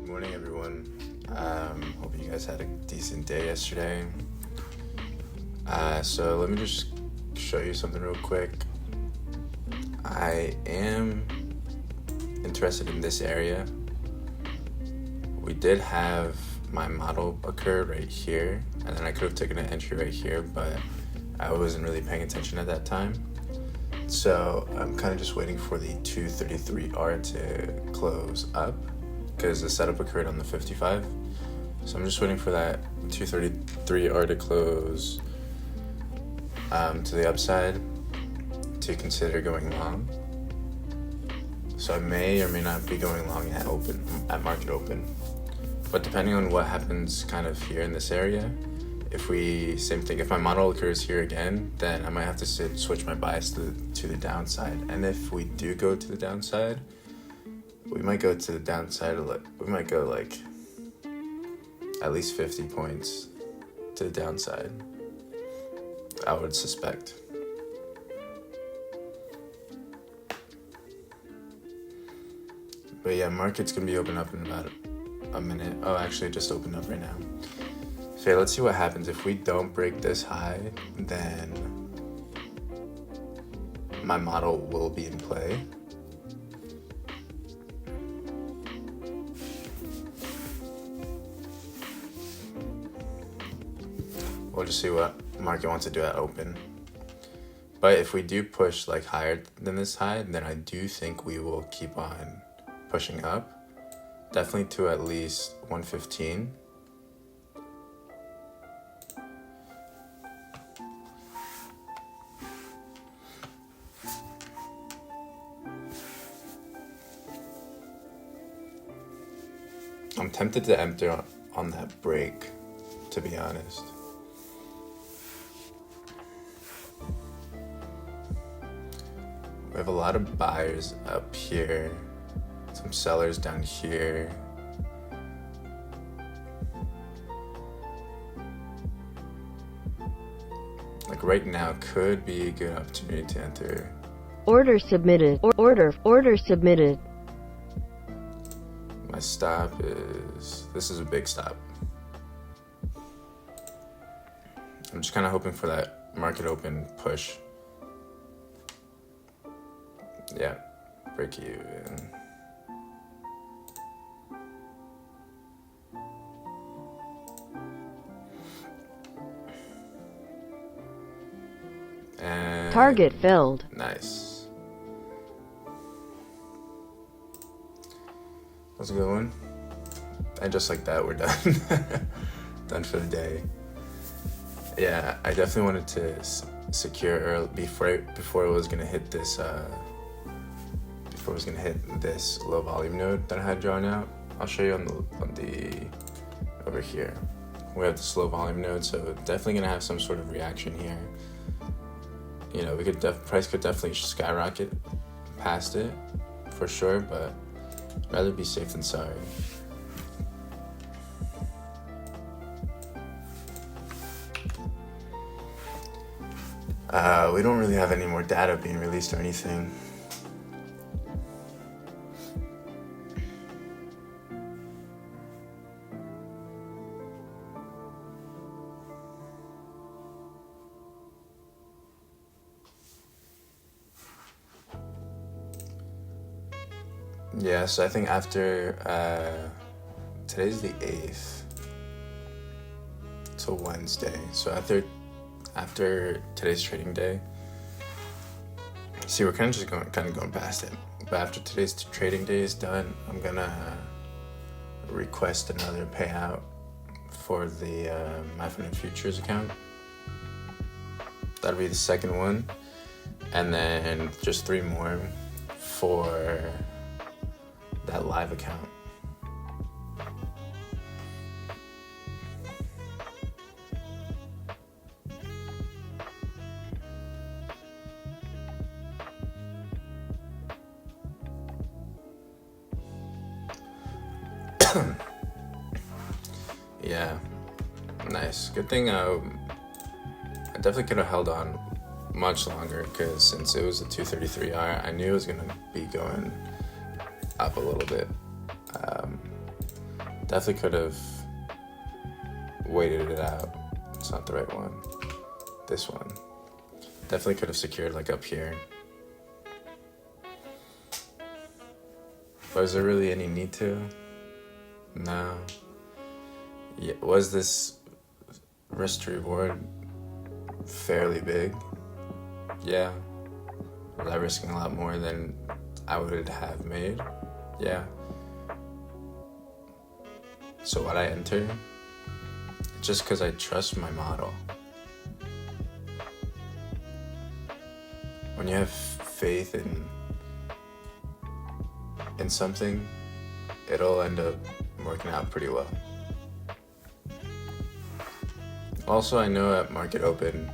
Good morning, everyone. Hope you guys had a decent day yesterday. So let me just show you something real quick. I am interested in this area. We did have my model occur right here, and then I could have taken an entry right here, but I wasn't really paying attention at that time. So I'm kind of just waiting for the 233R to close up because the setup occurred on the 55. So I'm just waiting for that 233R to close to the upside to consider going long. So I may or may not be going long at market open. But depending on what happens kind of here in this area, if my model occurs here again, then I might have to switch my bias to the downside. And if we do go to the downside, we might go to the downside, we might go like at least 50 points to the downside, I would suspect. But yeah, market's gonna be open up in about a minute. Oh, actually it just opened up right now. Okay, let's see what happens. If we don't break this high, then my model will be in play. We'll just see what market wants to do at open. But if we do push like higher than this high, then I do think we will keep on pushing up. Definitely to at least 115. I'm tempted to enter on that break, to be honest. We have a lot of buyers up here, some sellers down here. Like right now could be a good opportunity to enter. Order submitted. Order submitted. My stop this is a big stop. I'm just kind of hoping for that market open push. Yeah, break even. And Target filled. Nice. How's it going? And just like that, we're done. Done for the day. Yeah, I definitely wanted to secure early before it was gonna hit this. Before it was gonna hit this low volume node that I had drawn out. I'll show you on the over here. We have this low volume node, so definitely gonna have some sort of reaction here. You know, price could definitely skyrocket past it for sure, but rather be safe than sorry. We don't really have any more data being released or anything. Yeah, so I think after today's the 8th, so Wednesday. So after today's trading day, see, we're kind of going past it. But after today's trading day is done, I'm gonna request another payout for the MFFU futures account. That'll be the second one, and then just 3 more for that live account. Yeah, nice. Good thing I definitely could have held on much longer, because since it was a 233R, I knew it was going to be going up a little bit. Definitely could have waited it out. It's not the right one. This one. Definitely could have secured like up here. But is there really any need to? No. Yeah, was this risk to reward fairly big? Yeah. Was I risking a lot more than I would have made? Yeah. So what I enter? It's just because I trust my model. When you have faith in something, it'll end up working out pretty well. Also, I know at market open,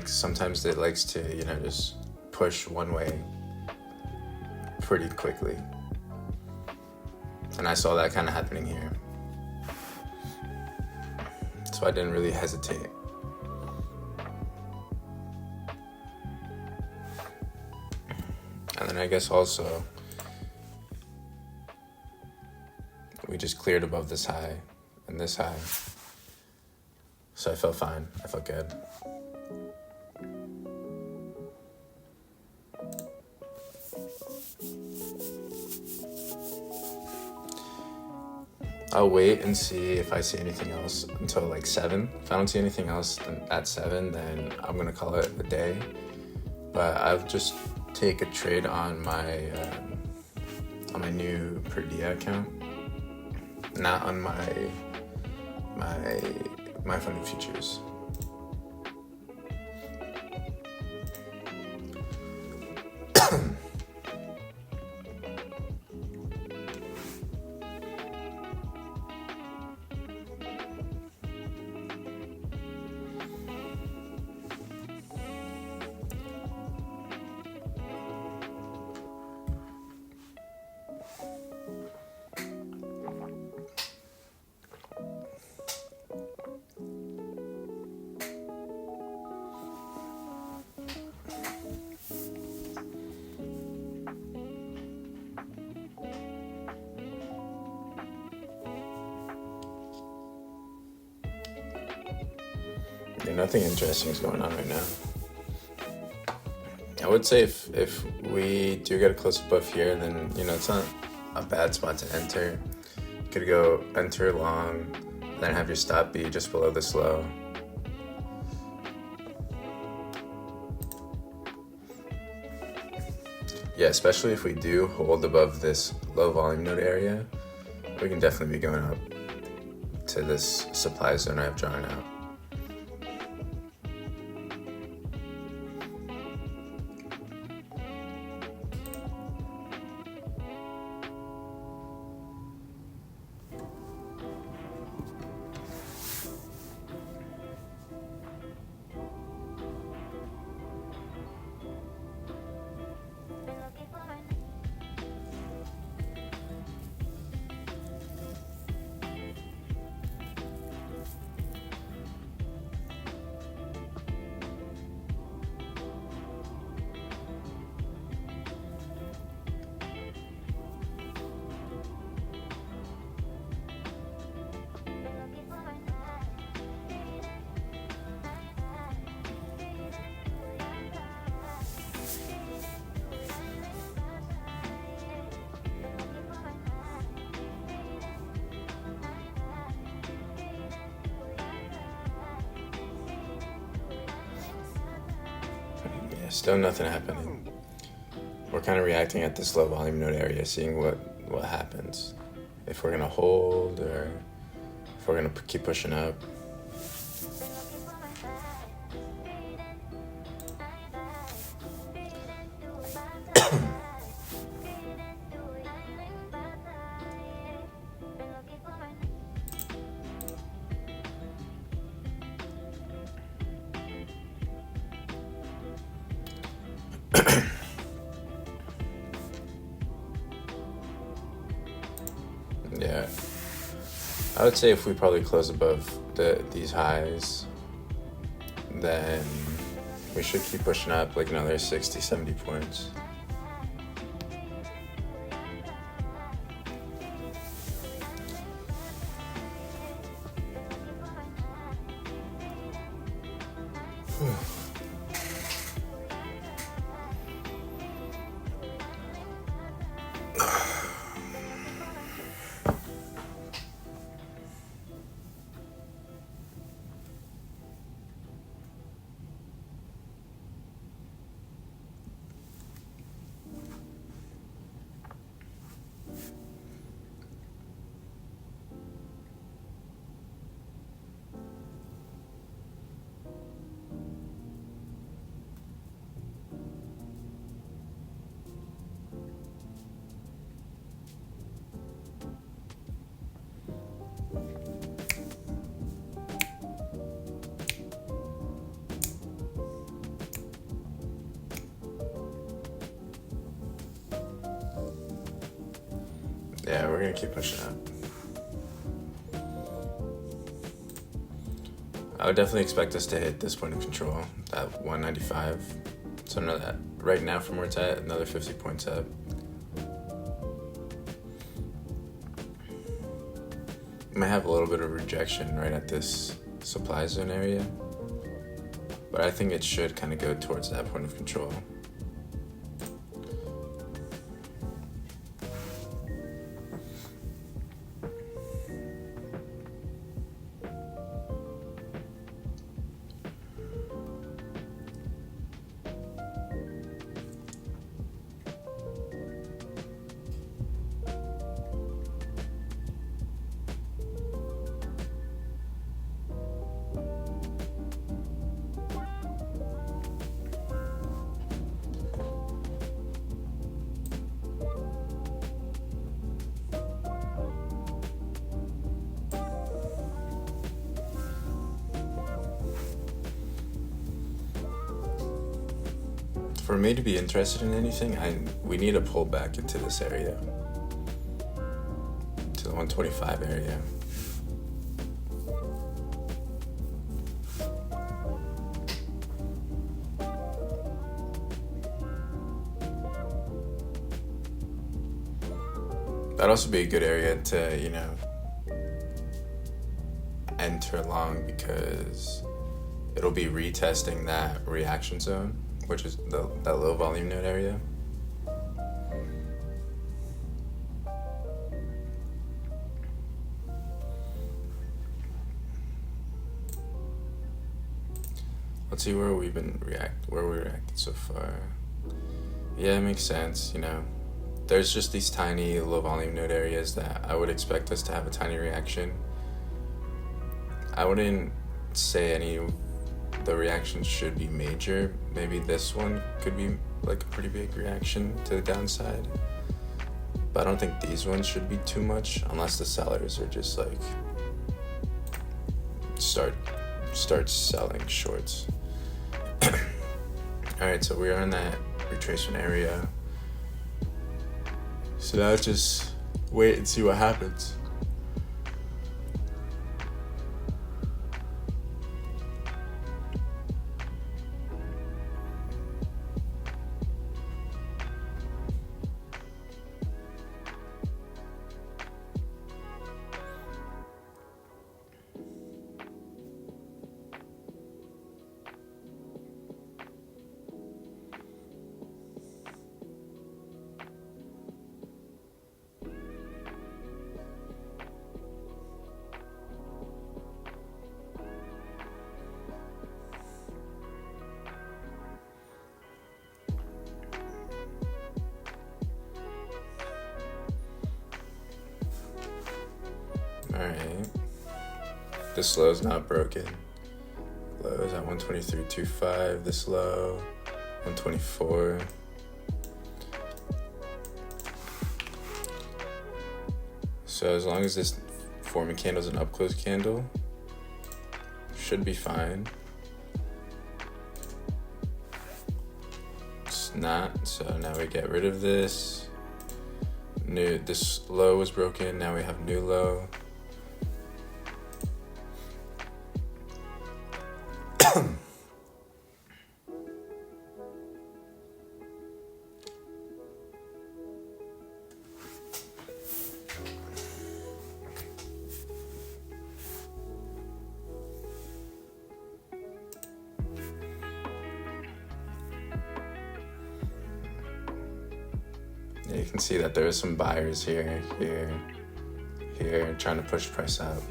sometimes it likes to, just push one way pretty quickly. And I saw that kind of happening here. So I didn't really hesitate. And then I guess also, we just cleared above this high and this high. So I felt fine. I felt good. I'll wait and see if I see anything else until like 7. If I don't see anything else at 7, then I'm gonna call it a day. But I'll just take a trade on my new per dia account, not on my funded futures. Yeah, nothing interesting is going on right now. I would say if we do get a close above here, then it's not a bad spot to enter. You could go enter long, then have your stop be just below this low. Yeah, especially if we do hold above this low volume node area, we can definitely be going up to this supply zone I've drawn out. Still nothing happening. We're kind of reacting at this low volume node area, seeing what happens. If we're gonna hold or if we're gonna keep pushing up. Yeah, I would say if we probably close above these highs, then we should keep pushing up like another 60, 70 points. Yeah, we're gonna keep pushing up. I would definitely expect us to hit this point of control, that 195. So know that right now from where it's at, another 50 points up. Might have a little bit of rejection right at this supply zone area, but I think it should kind of go towards that point of control. For me to be interested in anything, we need to pull back into this area, to the 125 area. That'd also be a good area to, enter long, because it'll be retesting that reaction zone, which is that low volume node area. Let's see where we reacted so far. Yeah, it makes sense, There's just these tiny low volume node areas that I would expect us to have a tiny reaction. I wouldn't say any of the reactions should be major. Maybe this one could be like a pretty big reaction to the downside, but I don't think these ones should be too much, unless the sellers are just like start selling shorts. Alright, so we are in that retracement area, so now just wait and see what happens. Alright, this low is not broken. Low is at 123.25, this low 124. So as long as this forming candle is an up close candle, should be fine. It's not, so now we get rid of this. This low was broken, now we have new low. you can see that there are some buyers here, trying to push price up.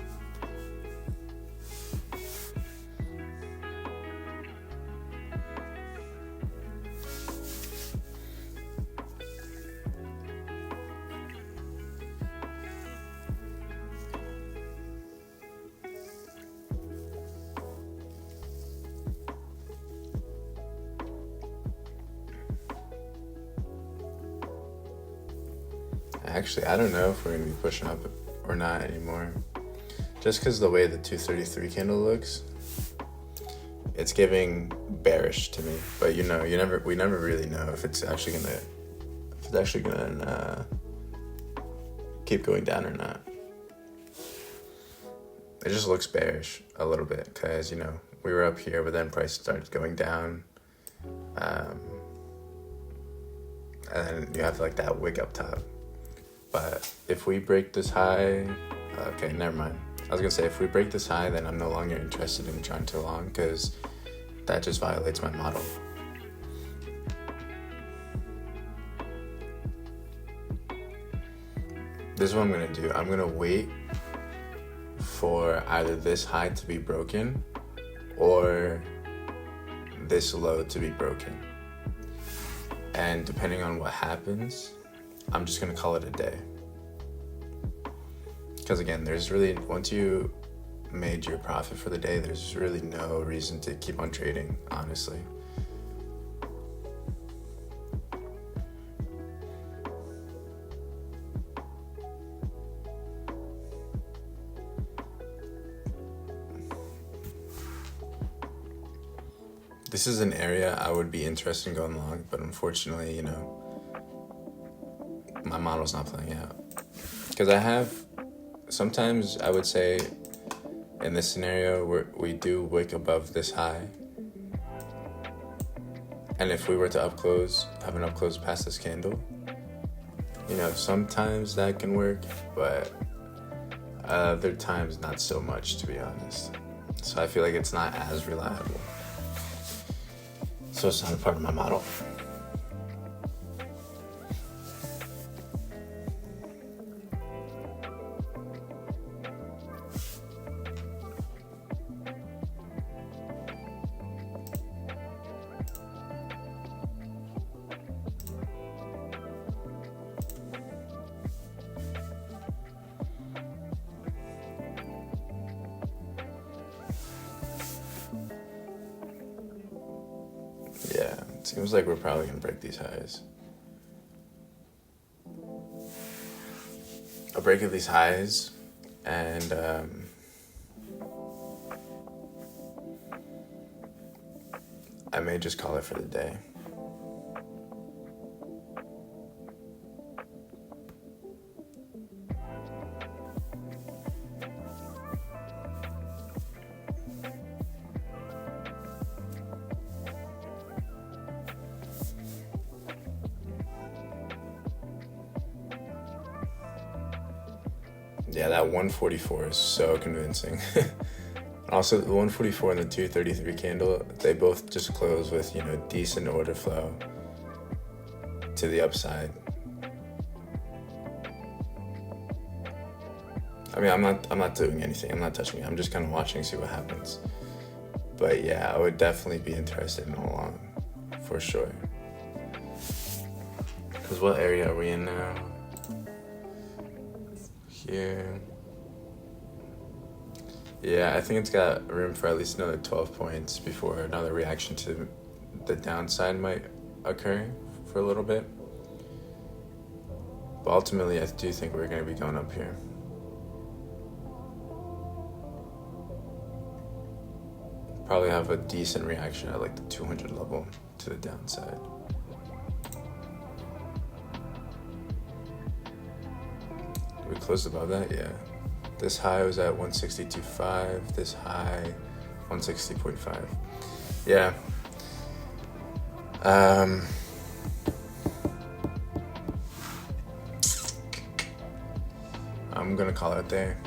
Actually, I don't know if we're going to be pushing up or not anymore. Just because the way the 233 candle looks, it's giving bearish to me. But we never really know if it's actually gonna keep going down or not. It just looks bearish a little bit because we were up here, but then price started going down, and then you have like that wick up top. But if we break this high, okay, never mind. I was gonna say, if we break this high, then I'm no longer interested in trying to long because that just violates my model. This is what I'm gonna do. I'm gonna wait for either this high to be broken or this low to be broken. And depending on what happens, I'm just gonna call it a day. Because again, once you made your profit for the day, there's really no reason to keep on trading, honestly. This is an area I would be interested in going long, but unfortunately, my model's not playing out. Because sometimes I would say in this scenario we do wick above this high. And if we were to have an up close past this candle, sometimes that can work, but other times not so much, to be honest. So I feel like it's not as reliable. So it's not a part of my model. Yeah, it seems like we're probably going to break these highs. A break of these highs, and I may just call it for the day. Yeah, that 144 is so convincing. Also, the 144 and the 233 candle, they both just close with, decent order flow to the upside. I mean, I'm not doing anything. I'm not touching it. I'm just kind of watching, see what happens. But yeah, I would definitely be interested in a long, for sure. Because what area are we in now? Here. Yeah, I think it's got room for at least another 12 points before another reaction to the downside might occur for a little bit. But ultimately, I do think we're going to be going up here. Probably have a decent reaction at like the 200 level to the downside. We closed above that, yeah. This high was at 162.5. This high, 160.5. Yeah. I'm gonna call it there.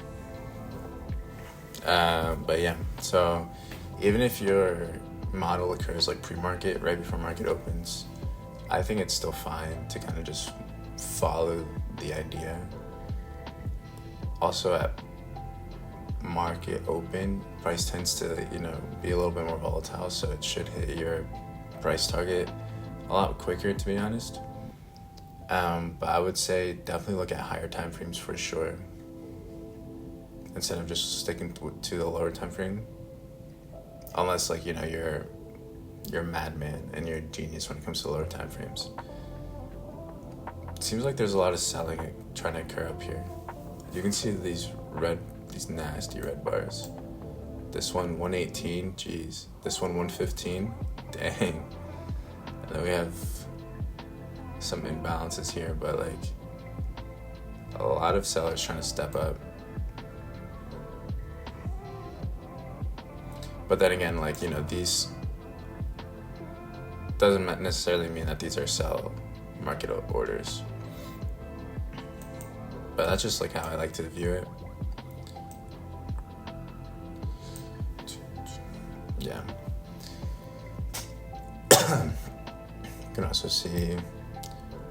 But yeah, so even if your model occurs like pre-market, right before market opens, I think it's still fine to kind of just follow the idea. Also at market open, price tends to, be a little bit more volatile, so it should hit your price target a lot quicker, to be honest. But I would say definitely look at higher time frames for sure, instead of just sticking to the lower time frame. Unless you're a madman and you're a genius when it comes to lower time frames. It seems like there's a lot of selling trying to occur up here. You can see these nasty red bars. This one 118, geez. This one 115, dang. And then we have some imbalances here, but a lot of sellers trying to step up. But then again, these doesn't necessarily mean that these are sell market orders. But that's just how I like to view it. Yeah. You can also see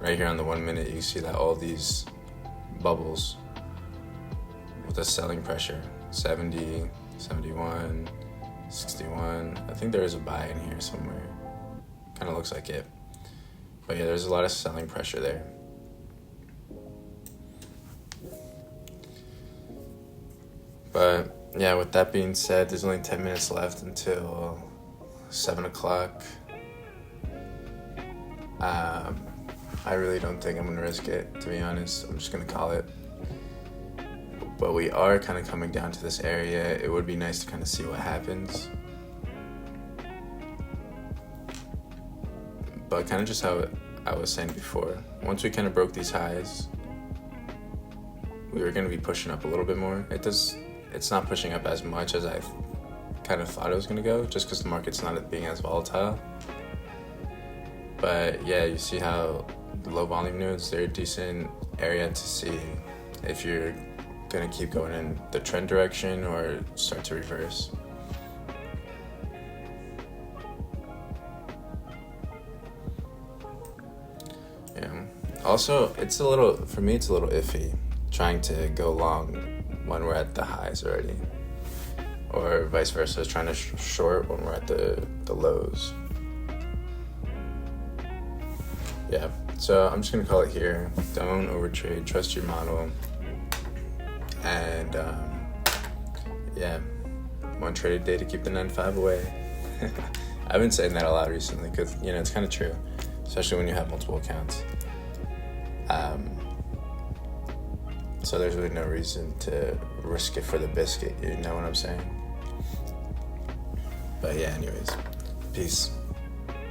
right here on the 1 minute, you can see that all these bubbles with a selling pressure, 70, 71, 61. I think there is a buy in here somewhere. Kind of looks like it. But yeah, there's a lot of selling pressure there. But yeah, with that being said, there's only 10 minutes left until 7 o'clock. I really don't think I'm going to risk it, to be honest. I'm just going to call it. But we are kind of coming down to this area. It would be nice to kind of see what happens. But kind of just how I was saying before, once we kind of broke these highs, we were going to be pushing up a little bit more. It's not pushing up as much as I kind of thought it was going to go, just because the market's not being as volatile. But yeah, you see how the low volume nodes, they're a decent area to see if you're going to keep going in the trend direction or start to reverse. Yeah. Also, for me, it's a little iffy trying to go long when we're at the highs already, or vice versa, trying to short when we're at the lows. Yeah, so I'm just gonna call it here. Don't overtrade, trust your model, and yeah, one trade a day to keep the 9-5 away. I've been saying that a lot recently because it's kind of true, especially when you have multiple accounts. So there's really no reason to risk it for the biscuit, you know what I'm saying? But yeah, anyways, peace.